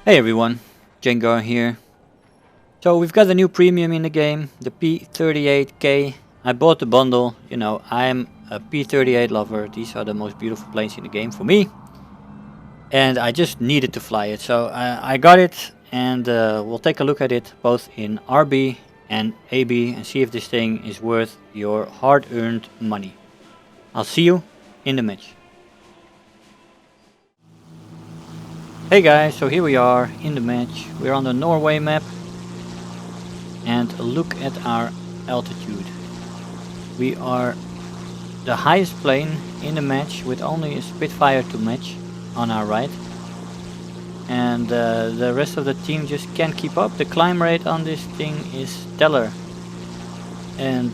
Hey everyone, Jengar here. So we've got a new premium in the game, the P-38K. I bought the bundle, you know, I'm a P-38 lover. These are the most beautiful planes in the game for me. And I just needed to fly it, so I got it and we'll take a look at it both in RB and AB and see if this thing is worth your hard-earned money. I'll see you in the match. Hey guys, so here we are in the match. We're on the Norway map. And look at our altitude. We are the highest plane in the match with only a Spitfire to match on our right. And the rest of the team just can't keep up. The climb rate on this thing is stellar. And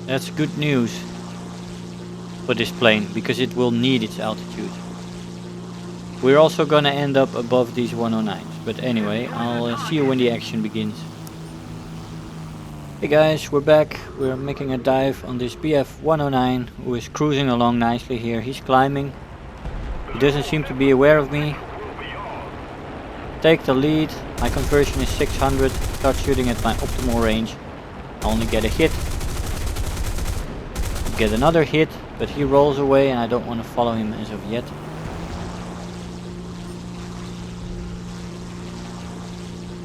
that's good news for this plane because it will need its altitude. We're also gonna end up above these 109s. But anyway, I'll see you when the action begins. Hey guys, we're back. We're making a dive on this BF 109 who is cruising along nicely here. He's climbing. He doesn't seem to be aware of me. Take the lead. My conversion is 600. Start shooting at my optimal range. I only get a hit. Get another hit, but he rolls away and I don't want to follow him as of yet.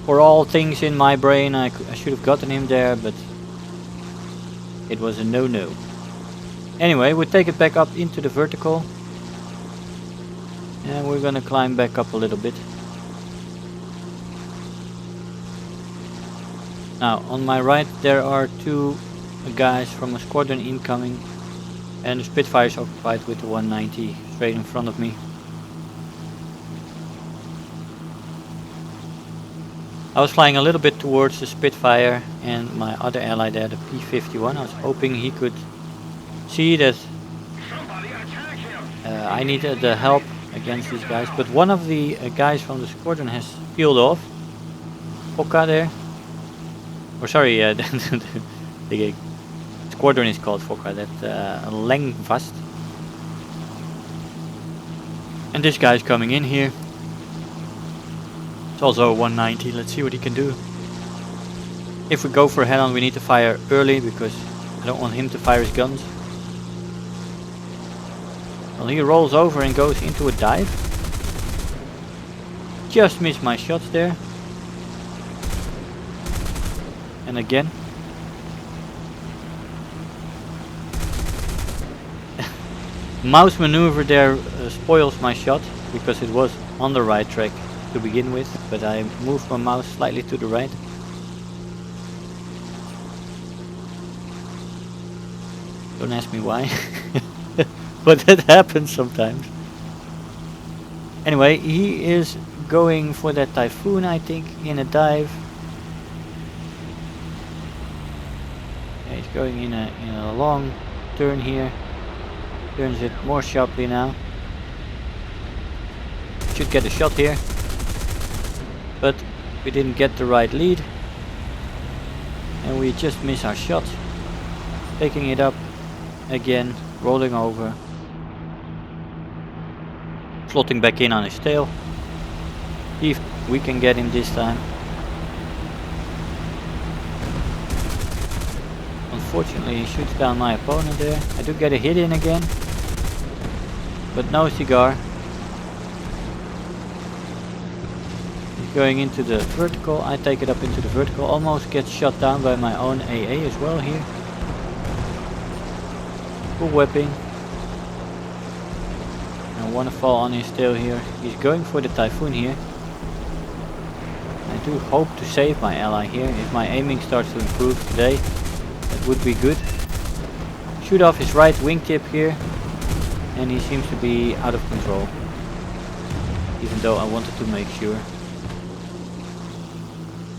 For all things in my brain, I should have gotten him there, but it was a no-no. Anyway, we take it back up into the vertical. And we're gonna climb back up a little bit. Now, on my right there are two guys from a squadron incoming. And the Spitfire is occupied with the 190 straight in front of me. I was flying a little bit towards the Spitfire and my other ally there, the P-51. I was hoping he could see that I needed the help against these guys. But one of the guys from the squadron has peeled off. Fokka there. Or sorry, the squadron is called Fokka. That Lengvast. And this guy's coming in here. It's also a 190, let's see what he can do. If we go for a head-on we need to fire early because I don't want him to fire his guns. Well, he rolls over and goes into a dive. Just missed my shots there. And again. Mouse maneuver there spoils my shot because it was on the right track to begin with, but I moved my mouse slightly to the right. Don't ask me why, but that happens sometimes. Anyway, he is going for that Typhoon, I think, in a dive. Yeah, he's going in a long turn here. Turns it more sharply now. Should get a shot here. But we didn't get the right lead and we just miss our shot. Taking it up again, rolling over, slotting back in on his tail. If we can get him this time. Unfortunately he shoots down my opponent there. I do get a hit in again, but no cigar. Going into the vertical, I take it up into the vertical, almost gets shot down by my own AA as well here. Full whipping. I want to fall on his tail here. He's going for the Typhoon here. I do hope to save my ally here. If my aiming starts to improve today, that would be good. Shoot off his right wingtip here, and he seems to be out of control. Even though I wanted to make sure.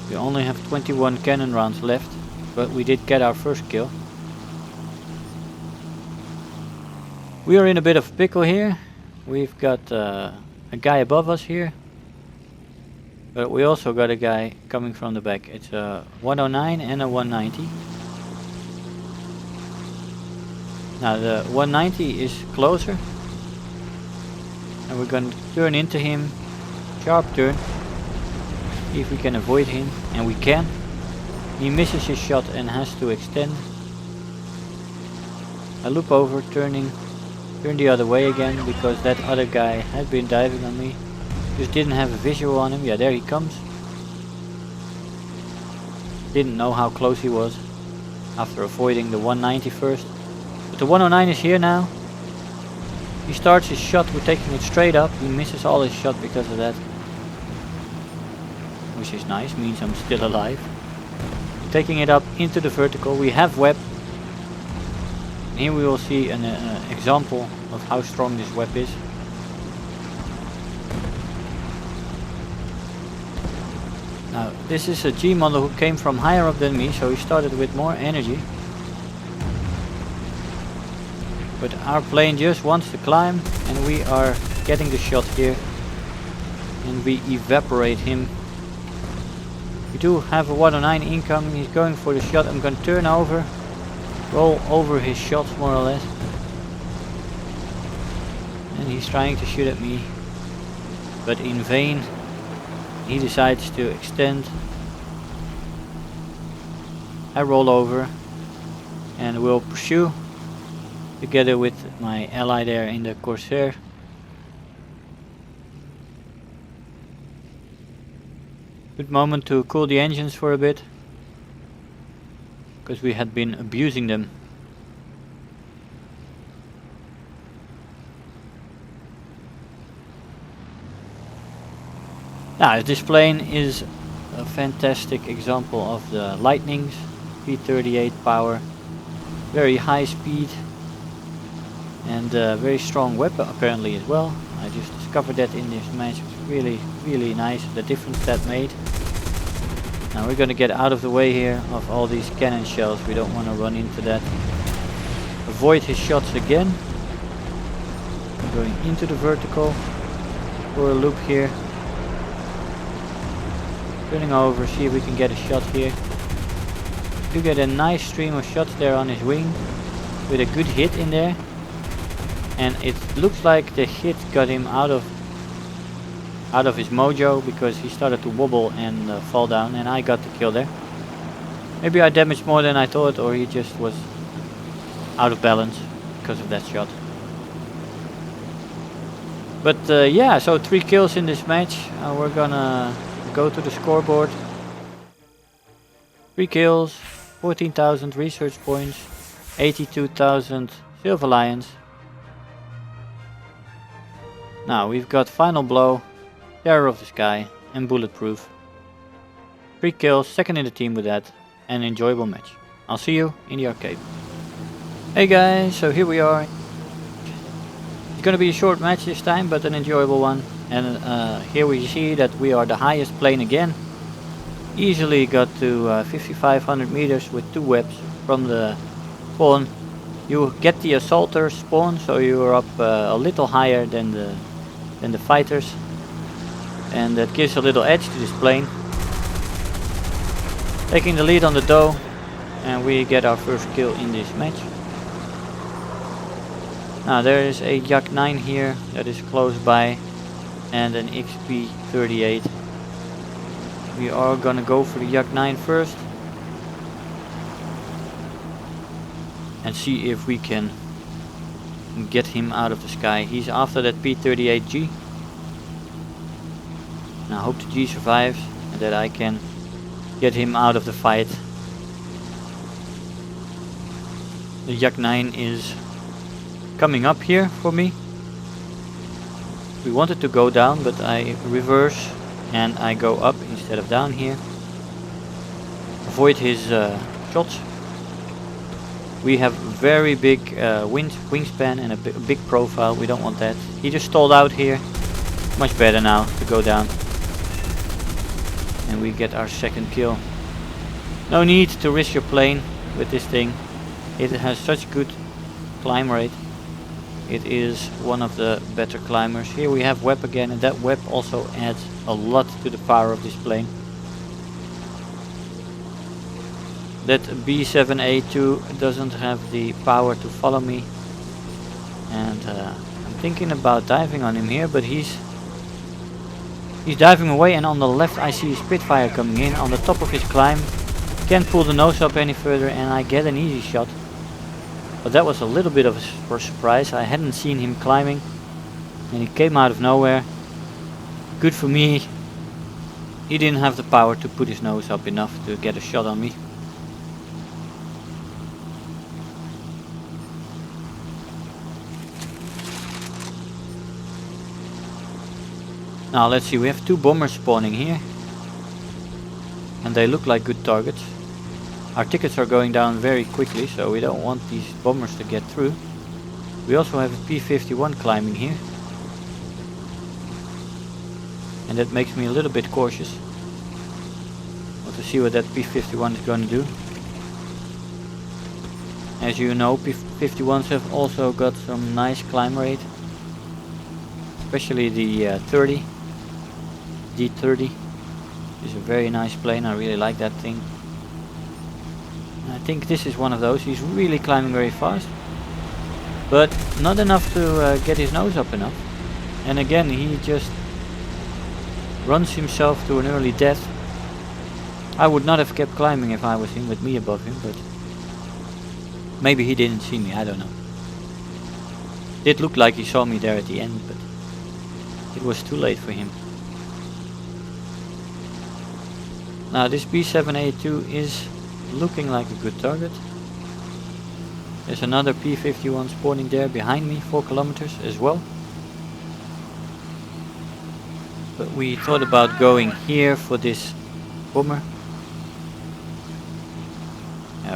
We only have 21 cannon rounds left, but we did get our first kill. We are in a bit of a pickle here. We've got a guy above us here, but we also got a guy coming from the back. It's a 109 and a 190. Now the 190 is closer, and we're going to turn into him sharp turn. See if we can avoid him, and we can. He misses his shot and has to extend. I loop over, turn the other way again, because that other guy had been diving on me. Just didn't have a visual on him. Yeah, there he comes. Didn't know how close he was after avoiding the 190 first. But the 109 is here now. He starts his shot, we're taking it straight up. He misses all his shot because of that. Which is nice, means I'm still alive. Taking it up into the vertical. We have web. Here we will see an example of how strong this web is. Now this is a G model who came from higher up than me, so he started with more energy. But our plane just wants to climb, and we are getting the shot here. And we evaporate him. We do have a 109 incoming, he's going for the shot. I'm going to turn over, roll over his shots more or less. And he's trying to shoot at me, but in vain. He decides to extend. I roll over and will pursue together with my ally there in the Corsair. Good moment to cool the engines for a bit, because we had been abusing them. Now this plane is a fantastic example of the Lightning's P-38 power. Very high speed and very strong weapon apparently as well. I just discovered that in this match. It was really nice, the difference that made. Now we're going to get out of the way here of all these cannon shells. We don't want to run into that. Avoid his shots again. I'm going into the vertical for a loop here. Turning over, see if we can get a shot here. Do get a nice stream of shots there on his wing with a good hit in there. And it looks like the hit got him out of his mojo, because he started to wobble and fall down, and I got the kill there. Maybe I damaged more than I thought, or he just was out of balance because of that shot. But yeah, so 3 kills in this match. We're gonna go to the scoreboard. 3 kills, 14,000 research points, 82,000 Silver Lions. Now we've got Final Blow, Terror of the Sky and Bulletproof. 3 kills, second in the team with that, and an enjoyable match. I'll see you in the arcade. Hey guys, so here we are. It's gonna be a short match this time, but an enjoyable one. And here we see that we are the highest plane again. Easily got to 5,500 meters with 2 webs from the spawn. You get the assaulter spawn, so you are up a little higher than the fighters, and that gives a little edge to this plane. Taking the lead on the dough, and we get our first kill in this match. Now there is a Yak 9 here that is close by, and an XP-38. We are gonna go for the Yak 9 first and see if we can get him out of the sky. He's after that P-38G. And I hope the G survives and that I can get him out of the fight. The Yak 9 is coming up here for me. We wanted to go down, but I reverse and I go up instead of down here. Avoid his shots. We have very big wingspan and a big profile. We don't want that. He just stalled out here. Much better now to go down. And we get our second kill. No need to risk your plane with this thing. It has such good climb rate. It is one of the better climbers. Here we have web again, and that web also adds a lot to the power of this plane. That B7A2 doesn't have the power to follow me, and I'm thinking about diving on him here, but he's He's diving away, and on the left I see a Spitfire coming in on the top of his climb. Can't pull the nose up any further, and I get an easy shot. But that was a little bit of a surprise. I hadn't seen him climbing, and he came out of nowhere. Good for me. He didn't have the power to put his nose up enough to get a shot on me. Now let's see, we have two bombers spawning here. And they look like good targets. Our tickets are going down very quickly, so we don't want these bombers to get through. We also have a P-51 climbing here. And that makes me a little bit cautious. Want to see what that P-51 is going to do. As you know, P-51s have also got some nice climb rate. Especially the 30. D30 is a very nice plane. I really like that thing. I think this is one of those. He's really climbing very fast, but not enough to get his nose up enough. And again, he just runs himself to an early death. I would not have kept climbing if I was him, with me above him, but maybe he didn't see me, I don't know. It looked like he saw me there at the end, but it was too late for him. Now this B7A2 is looking like a good target. There's another P-51 spawning there behind me, 4 kilometers as well. But we thought about going here for this bomber.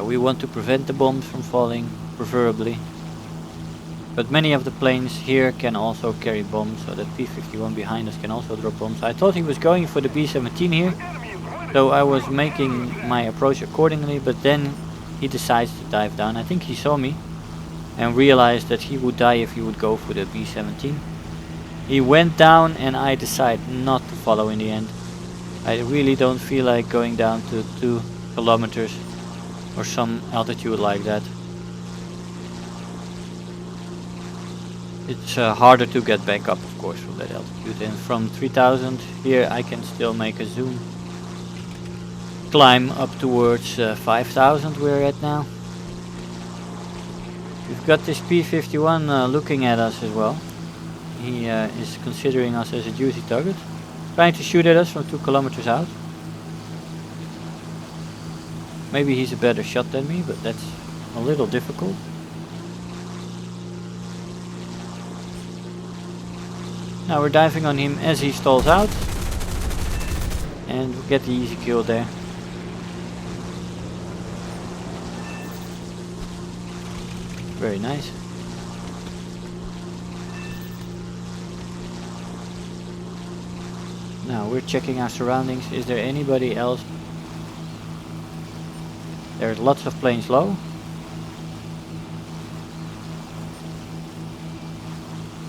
We want to prevent the bombs from falling, preferably. But many of the planes here can also carry bombs, so that P-51 behind us can also drop bombs. I thought he was going for the B-17 here, so I was making my approach accordingly, but then he decides to dive down. I think he saw me and realized that he would die if he would go for the B-17. He went down and I decided not to follow in the end. I really don't feel like going down to 2 kilometers or some altitude like that. It's harder to get back up, of course, from that altitude, and from 3000 here I can still make a zoom climb up towards 5000 we're at now. We've got this P-51 looking at us as well. He is considering us as a juicy target, trying to shoot at us from 2 kilometers out. Maybe he's a better shot than me, but that's a little difficult. Now we're diving on him as he stalls out, and we get the easy kill there. Very nice. Now we're checking our surroundings. Is there anybody else? There's lots of planes low.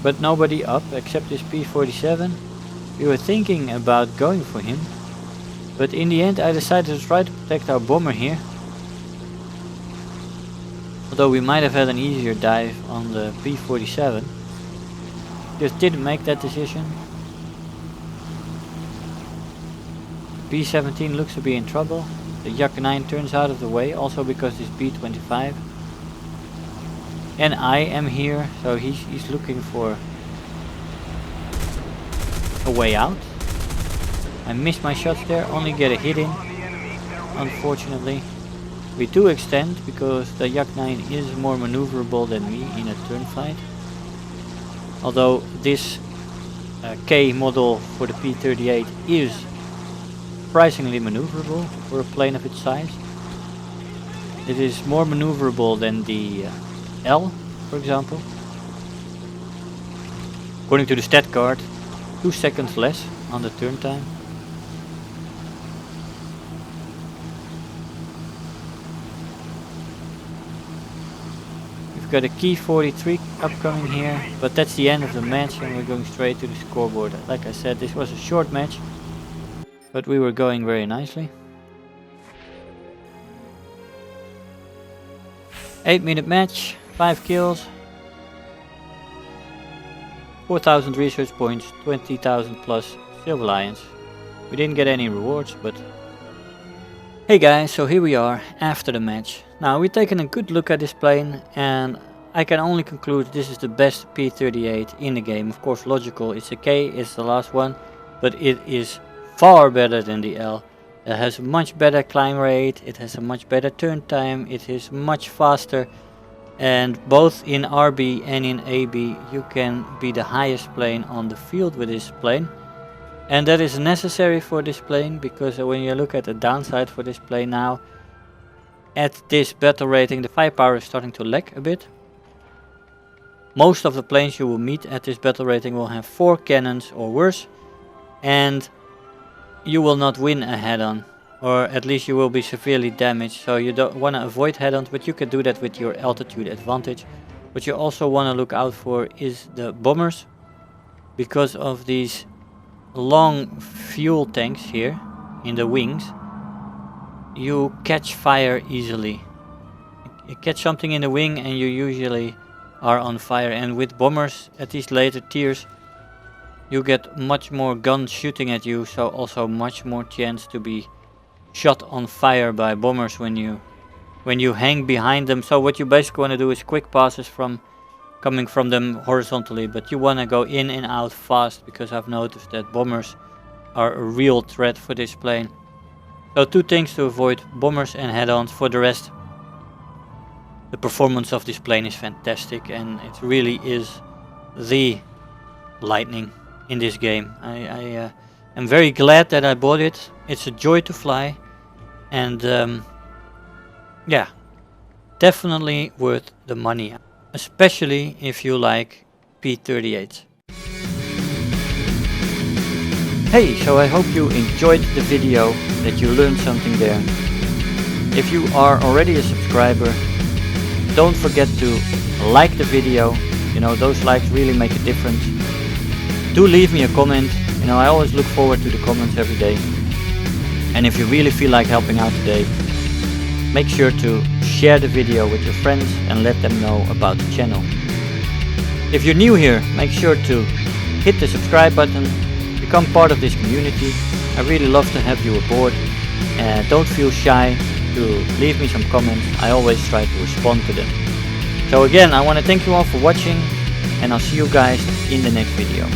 But nobody up except this P-47. We were thinking about going for him, but in the end I decided to try to protect our bomber here. Although we might have had an easier dive on the P-47. Just didn't make that decision. P-17 looks to be in trouble. The Yak 9 turns out of the way, also because this B-25. And I am here, so he's looking for a way out. I missed my shots there, only get a hit in, unfortunately. We do extend, because the Yak 9 is more maneuverable than me in a turn fight. Although this K model for the P-38 is surprisingly maneuverable for a plane of its size. It is more maneuverable than the L, for example. According to the stat card, 2 seconds less on the turn time. We've got a key 43 upcoming here, but that's the end of the match and we're going straight to the scoreboard. Like I said, this was a short match, but we were going very nicely. 8-minute match, 5 kills, 4,000 research points, 20,000 plus Silver Lions. We didn't get any rewards, but... Hey guys, so here we are after the match. Now we've taken a good look at this plane and I can only conclude this is the best P-38 in the game. Of course logical, it's a K, it's the last one, but it is far better than the L. It has a much better climb rate, it has a much better turn time, it is much faster, and both in RB and in AB you can be the highest plane on the field with this plane. And that is necessary for this plane, because when you look at the downside for this plane now, at this battle rating the firepower is starting to lag a bit. Most of the planes you will meet at this battle rating will have 4 cannons or worse, and you will not win a head-on, or at least you will be severely damaged. So you don't want to avoid head-ons, but you can do that with your altitude advantage. What you also want to look out for is the bombers, because of these long fuel tanks here in the wings. You catch fire easily. You catch something in the wing and you usually are on fire, and with bombers at these later tiers you get much more guns shooting at you, so also much more chance to be shot on fire by bombers when you hang behind them. So what you basically want to do is quick passes from coming from them horizontally, but you want to go in and out fast, because I've noticed that bombers are a real threat for this plane. So 2 things to avoid: bombers and head-ons. For the rest, the performance of this plane is fantastic, and it really is the Lightning in this game. I am very glad that I bought it. It's a joy to fly, and yeah, definitely worth the money, especially if you like P-38s. Hey, so I hope you enjoyed the video, that you learned something there. If you are already a subscriber, don't forget to like the video. You know, those likes really make a difference. Do leave me a comment. You know, I always look forward to the comments every day. And if you really feel like helping out today, make sure to share the video with your friends and let them know about the channel. If you're new here, make sure to hit the subscribe button, become part of this community. I really love to have you aboard, and don't feel shy to leave me some comments. I always try to respond to them. So again, I want to thank you all for watching, and I'll see you guys in the next video.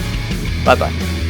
Bye bye.